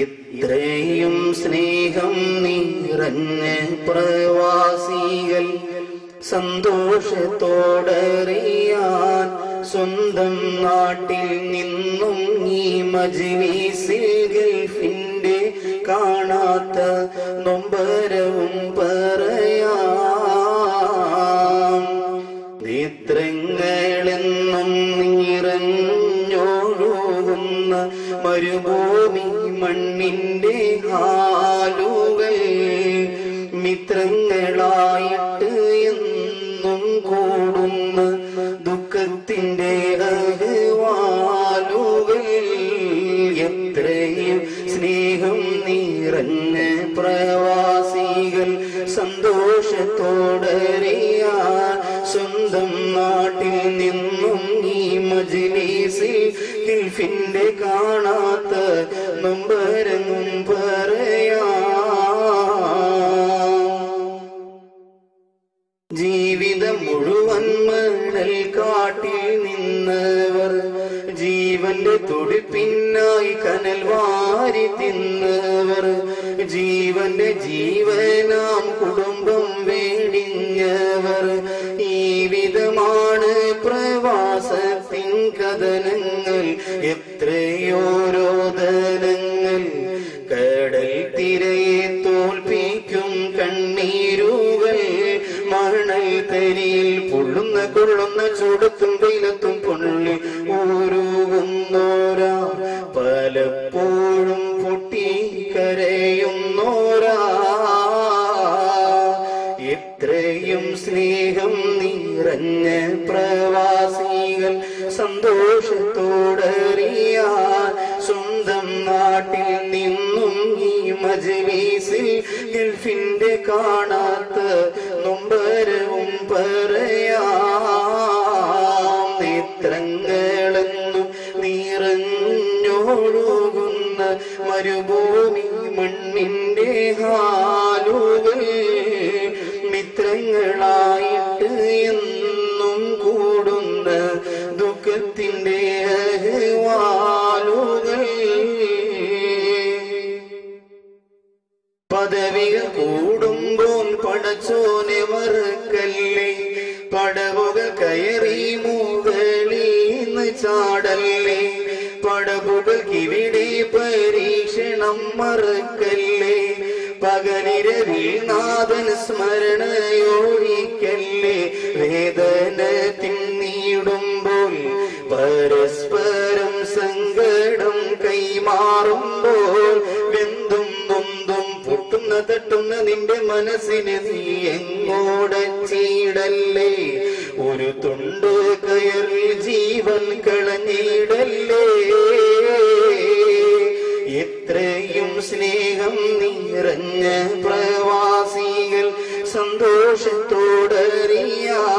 ഇത്രയും സ്നേഹം നിറഞ്ഞ പ്രവാസികൾ സന്തോഷത്തോടറിയാൻ സ്വന്തം നാട്ടിൽ നിന്നും ഈ മജ്‌ലിസിൽ ഗൾഫിന്റെ കാണാത്ത നൊമ്പരവും പറയാം. നേത്രങ്ങളെന്നും നിറഞ്ഞൊഴുകുന്ന മരുഭൂമി മണ്ണിന്റെ ഹാലുകൾ മിത്രങ്ങളായിട്ട് എന്നും കൂടുന്ന ദുഃഖത്തിന്റെ അഹ്വാലുകൾ. എത്രയും സ്നേഹം നിറഞ്ഞ പ്രവാസികൾ സന്തോഷത്തോടറിയാൻ സ്വന്തം നാട്ടിൽ നിന്നും ഈ മജ്‌ലിസിൽ ഗൾഫിന്റെ കാണാത്ത നൊമ്പരവും പറയാം. ജീവിതം മുഴുവൻ മണൽ കാട്ടിൽ നിന്നവർ ജീവന്റെ തുടിപ്പിനായി കനൽ വാരി തിന്നവർ ജീവന്റെ ജീവനാം കുടുംബം വേടിഞ്ഞവർ. ഈ വിധമാണ് പ്രവാസത്തിൻ കഥനങ്ങൾ. എത്രയോ രോദനങ്ങൾ കടൽ തിരയെ തോൽപ്പിക്കും കണ്ണീരുകൾ. മണൽ തരിയിൽ പൊള്ളുന്ന കൊള്ളുന്ന ചൂടത്തും വെയിലത്തും പൊള്ളി ഊരുകുന്നോരാ പലപ്പോഴും പൊട്ടിക്കരയുന്നോരാ. എത്രയും സ്നേഹം നിറഞ്ഞ പ്രവാസികൾ സന്തോഷത്തോടറിയാൻ സ്വന്തം നാട്ടിൽ നിന്നും ഈ മജ്‌ലിസിൽ ഗൾഫിന്റെ കാണാത്ത നൊമ്പരവും പറയാം. നേത്രങ്ങളെന്നും നിറഞ്ഞൊഴുകുന്ന മരുഭൂമി മണ്ണിന്റെ ഹാലുകൾ മിത്രങ്ങളായിട്ട് എന്നും കൂടുന്ന ദുഃഖത്തിന്റെ അഹ്വാലുകൾ. പദവികൾ കൂടുമ്പോൾ പടച്ചോനെ മറക്കല്ലേ, പടവുകൾ കയറി മുകളിന്ന് ചാടല്ലേ, പടവുകൾക്കിവിടെ പരീക്ഷണം മറക്കല്ലേ, പകലിരവിൽ നാഥൻ സ്മരണയൊഴിക്കല്ലേ. വേദന തിന്നിടുമ്പോൾ പരസ്പരം സങ്കടം കൈമാറുമ്പോൾ വെന്തും നൊന്തും പൊട്ടുന്ന തട്ടുന്ന നിന്റെ മനസ്സിനെ നീ എങ്ങോടച്ചിടല്ലേ. ഒരു തുണ്ട് കയറിൽ ജീവൻ കളഞ്ഞിടല്ലേ. എത്രയും സ്നേഹം നിറഞ്ഞ പ്രവാസികൾ സന്തോഷത്തോടറിയാൻ